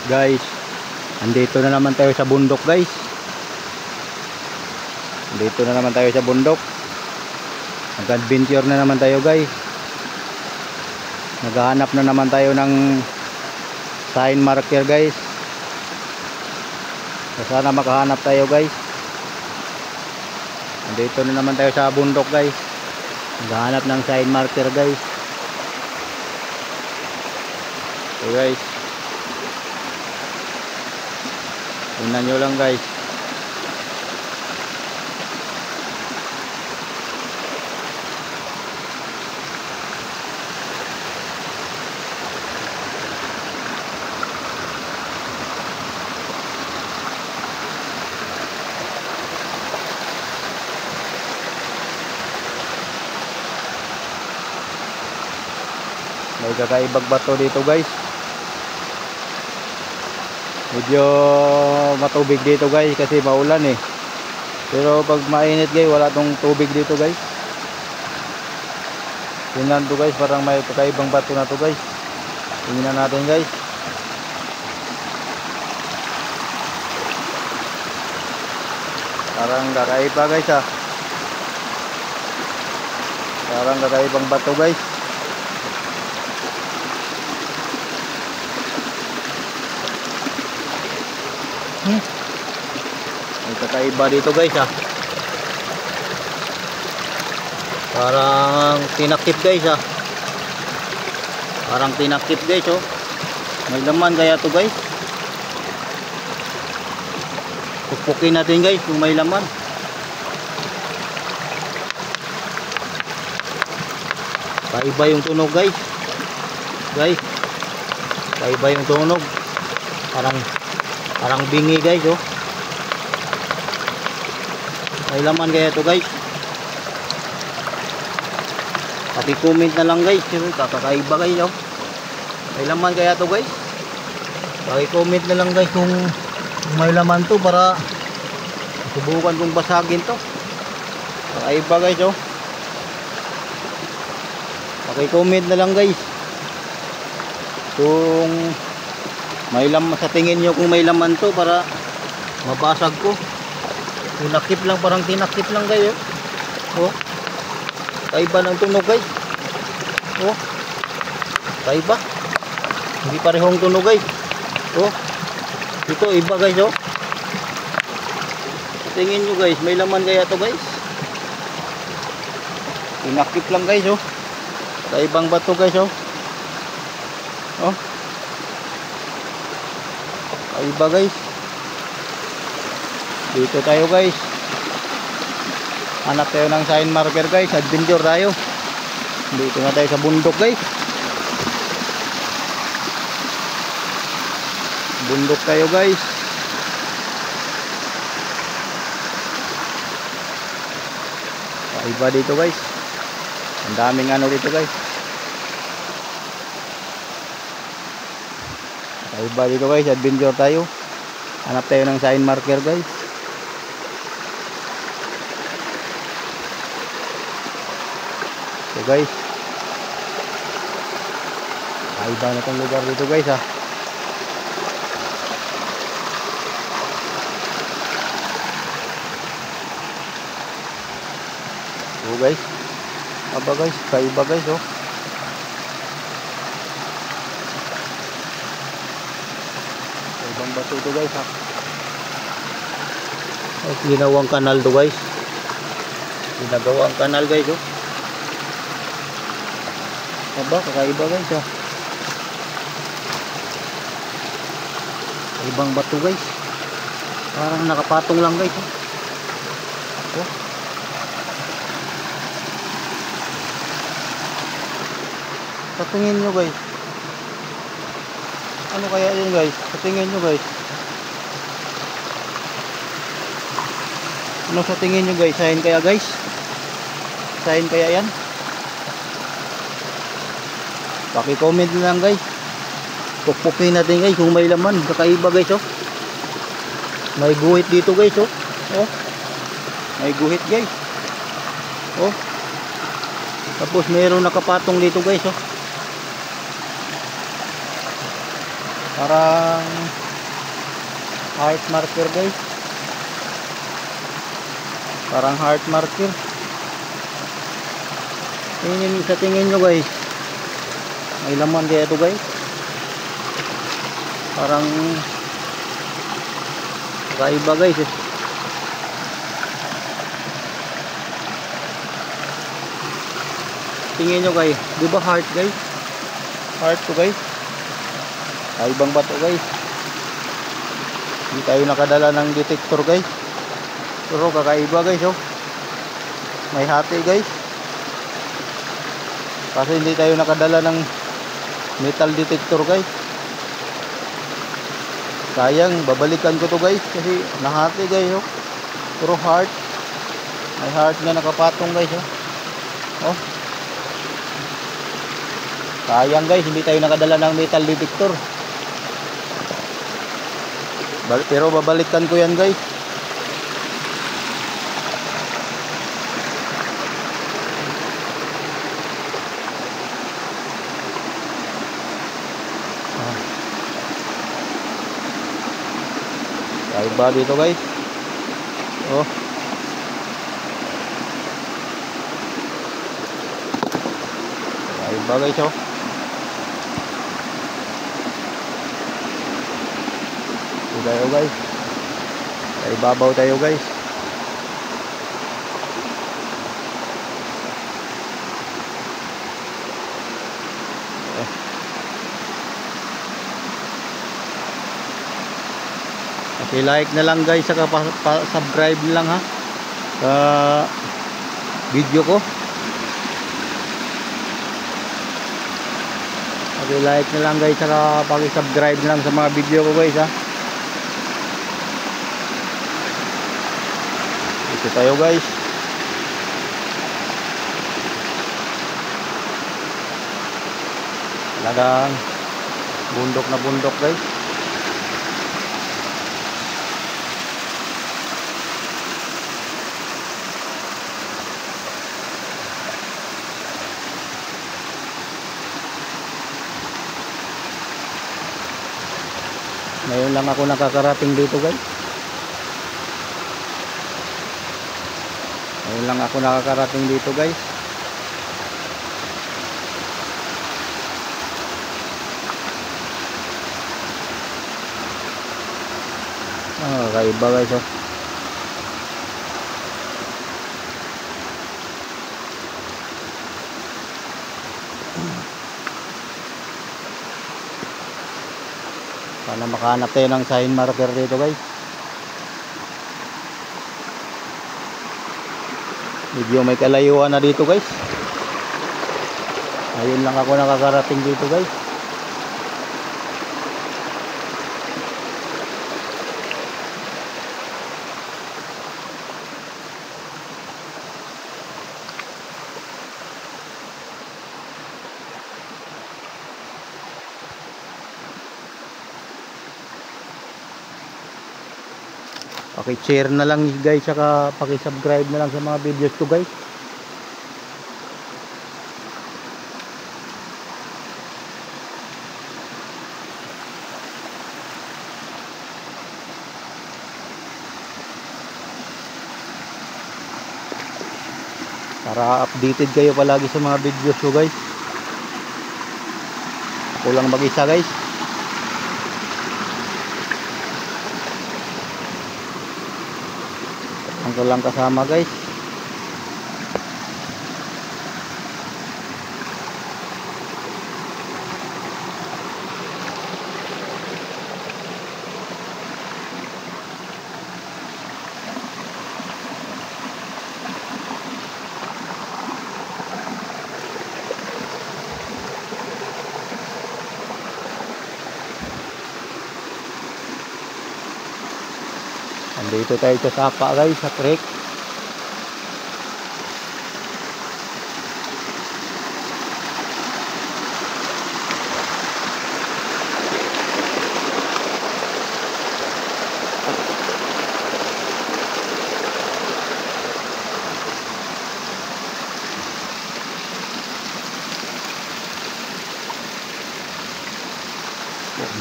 Guys, andito na naman tayo sa bundok, guys. Andito na naman tayo sa bundok. Nag-adventure na naman tayo, guys. Naghahanap na naman tayo ng sign marker, guys. So, sana makahanap tayo, guys. Andito na naman tayo sa bundok, guys. Naghahanap ng sign marker, guys. So, guys, tingnan nyo lang, guys. May kakaibang bato dito, guys. Medyo matubig dito, guys, kasi maulan eh. Pero pag mainit, guys, wala tong tubig dito, guys. Tingnan to, guys, parang may kakaibang bato na to, guys. Tingnan natin, guys. Parang kakaiba, guys, ah. Parang kakaibang bato, guys. May kakaiba dito, guys, ah. Parang tinakip, guys, ah. Parang tinakip, guys, oh. May laman kaya to, guys. Pupukpukin natin, guys, kung may laman. Kaiba yung tunog, guys. Guys, kaiba yung tunog. Parang bingi, guys, oh. May laman kaya to, guys. Paki-comment na lang, guys. Kakaiba, guys, oh. May laman kaya to, guys. Paki-comment na lang, guys, kung may laman to para subukan kong basagin to. Kakaiba, guys, oh. Paki-comment na lang, guys, kung may laman, sa tingin nyo kung may laman to para mabasag ko. Tinakip lang, parang tinakip lang, guys, oh. Kaiba ng tunog, guys. Oh, kaiba. Hindi parehong tunog, guys. Oh, ito iba, guys, oh. Tingin nyo, guys, may laman kaya to, guys. Tinakip lang, guys, oh. Kaibang bato, guys, oh. Oh, kaiba, guys. Dito tayo, guys. Hanap tayo ng sign marker, guys. Adventure tayo. Dito na tayo sa bundok, guys. Bundok tayo, guys. Kaiba dito, guys. Ang daming ano dito, guys. Kaiba dito, guys. Adventure tayo. Hanap tayo ng sign marker, guys. So, guys, kaiba na itong lugar dito, guys, ah. So, guys, aba, guys, kaiba, guys, oh. Kaibang bato ito, guys, ah. Ginawang kanal to, guys. Ginagawang kanal, guys, oh. Aba, kakaiba, guys, ah. Ibang bato, guys. Parang nakapatong lang, guys, oh. Oh. Patingin nyo, guys. Ano kaya yun, guys? Patingin nyo, guys. Ano sa tingin nyo, guys? Sign kaya, guys? Sign kaya yan? Paki-comment na lang, guys. Pukpukin natin, guys, kung may laman. Kakaiba, guys, oh. May guhit dito, guys, oh. Oh. May guhit, guys. Oh. Tapos mayroong nakapatong dito, guys, oh. Parang Heart marker guys. Parang heart marker. Sa tingin nyo guys, may laman kaya ito guys. Parang kaiba guys eh. Tingin nyo guys, di ba heart guys? Heart to guys. Kaibang bato guys. Hindi tayo nakadala ng detector guys. Pero kakaiba guys oh. May hati guys. Kasi hindi tayo nakadala ng metal detector guys. Sayang, babalikan ko to guys kasi nahati guys oh. Puro heart. May heart na nakapatong guys oh. Oh. Sayang guys, hindi tayo nakadala ng metal detector. Pero babalikan ko yan guys. Kaiba dito guys. Oh. Kaiba guys oh. Tayo guys. Ay babaw tayo guys. I-like na lang guys, saka subscribe lang ha sa video ko. I-like na lang guys, saka paki-subscribe na lang sa mga video ko guys ha. Ito tayo guys. Talagang bundok na bundok guys. Ngayon lang ako nakakarating dito guys. Ngayon lang ako nakakarating dito guys. Kaiba guys oh. Sana makahanap tayo ng sign marker dito guys. Medyo may kalayuan na dito guys. Ayun lang ako nakakarating dito guys. Paki-share na lang guys, saka paki-subscribe na lang sa mga videos ko guys. Para updated kayo palagi sa mga videos ko guys. Ako lang mag-isa guys. Ako lang kasama guys. Dito tayo sa sapa guys, sa creek.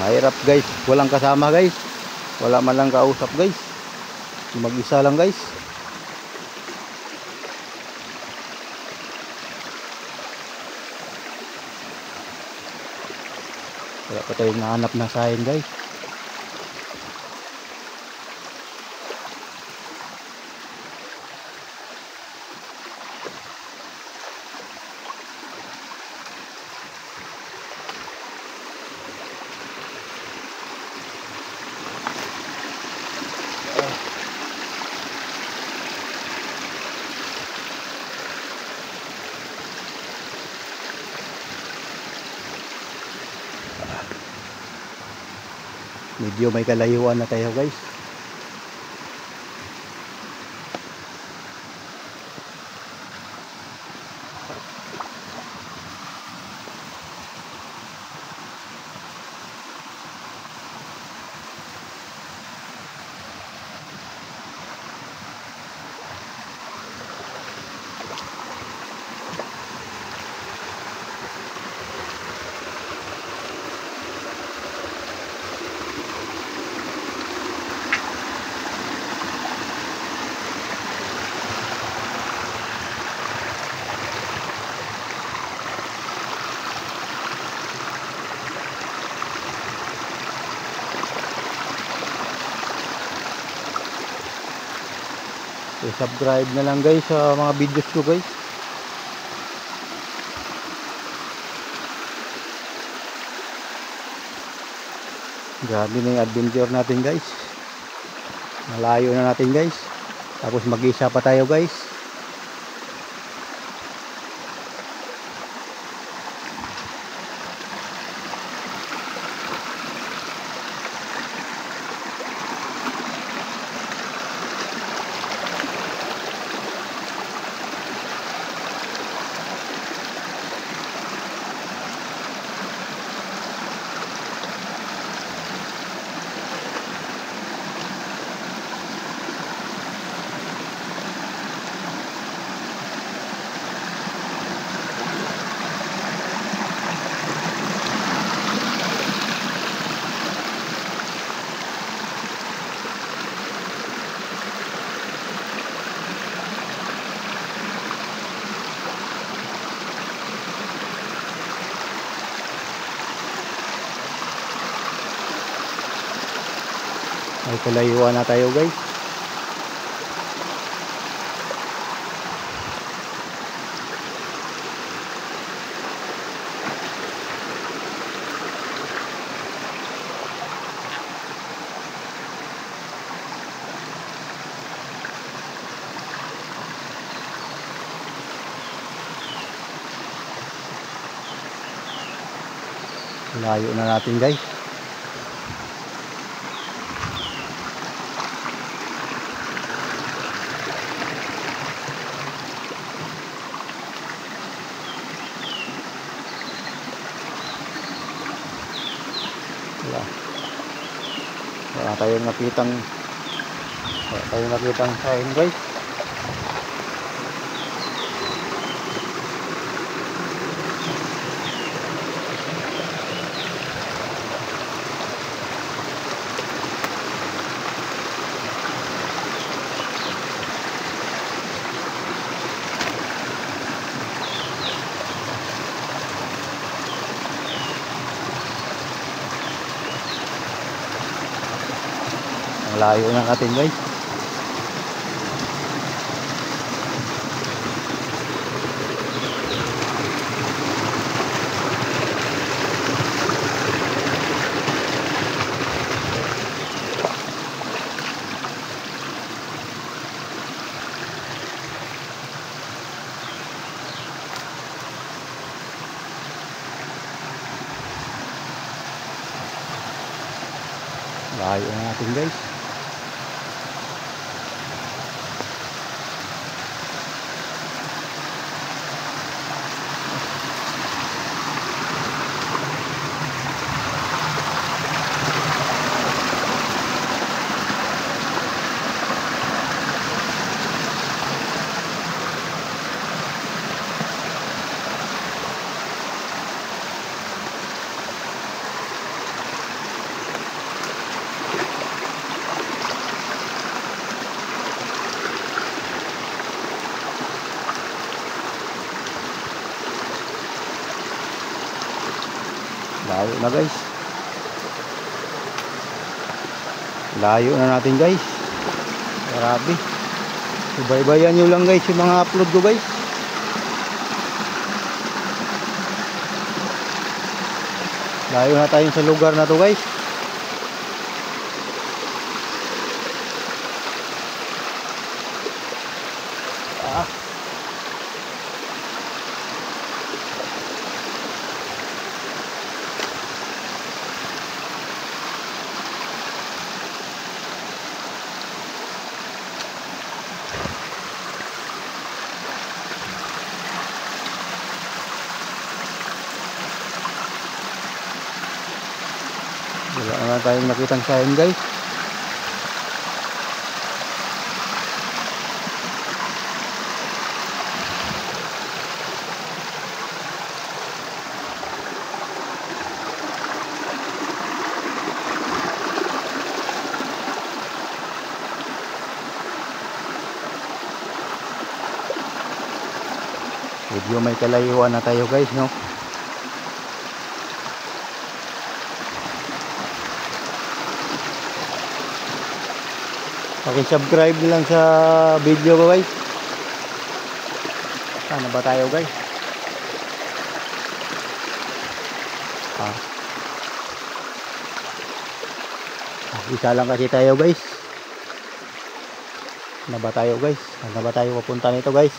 Mahirap guys, walang kasama guys. Wala man lang kausap guys. Mag-isa lang guys. Wala pa tayong nahanap na sahin guys. Medyo may kalayuan na tayo guys. Subscribe na lang guys sa mga videos ko guys. Grabe na yung adventure natin guys. Malayo na natin guys. Tapos mag-isa pa tayo guys. May kalayuan na tayo guys. Layo na natin guys. Wala tayong nakitang sahin guys. Layo na natin guys. Layo na natin guys. Layo na guys. Layo na natin guys. Grabe. Subaybayan nyo lang guys yung mga upload ko guys. Layo na tayo sa lugar na to guys. Wala na tayong nakitang sign guys. Medyo may kalayuan na tayo guys, no? Paki-subscribe lang sa video ko guys. Sana ba tayo guys? Isa lang kasi tayo guys. Sana ba tayo guys? Sana ba tayo papunta nito guys?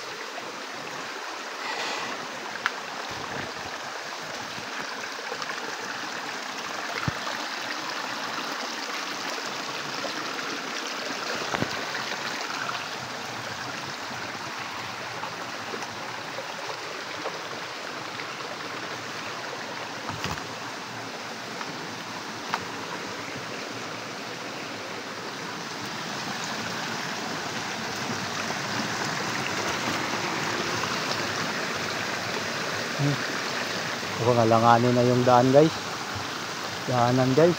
So, ngalanganin na yung daan guys. Daanan guys.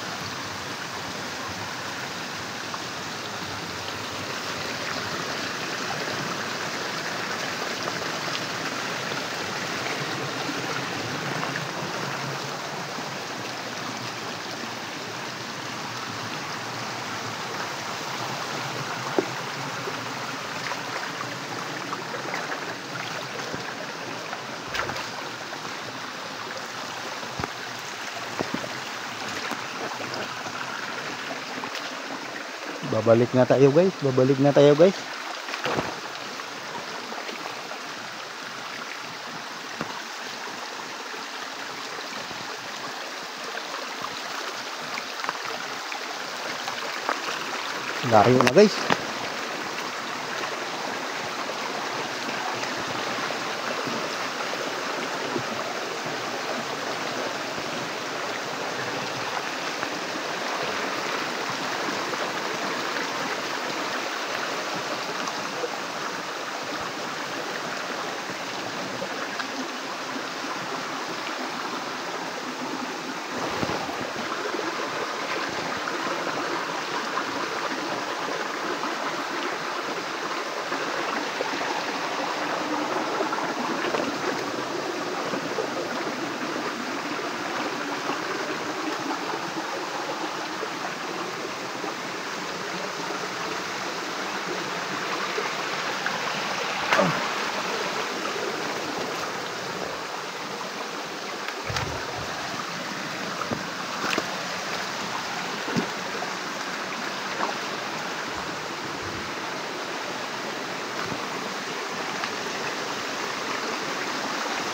Babalik na tayo guys. Babalik na tayo guys. Layo na guys.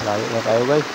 Layo na tayo guys.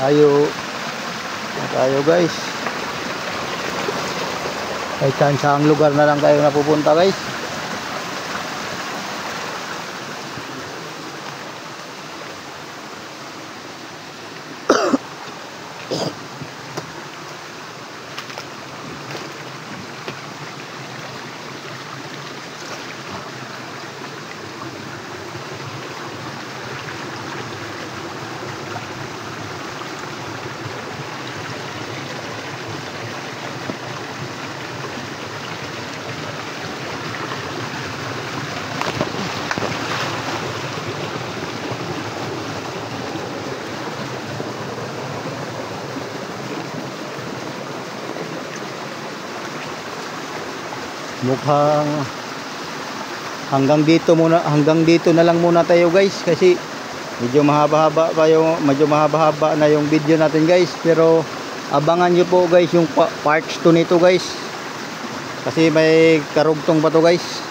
Layo. Na tayo guys. Kahit saan saang lugar na lang tayo napupunta guys. Mukhang hanggang dito na lang muna tayo guys, kasi medyo mahaba-haba na yung video natin guys, pero abangan nyo po guys yung parts 2 nito guys, kasi may karugtong pa to guys.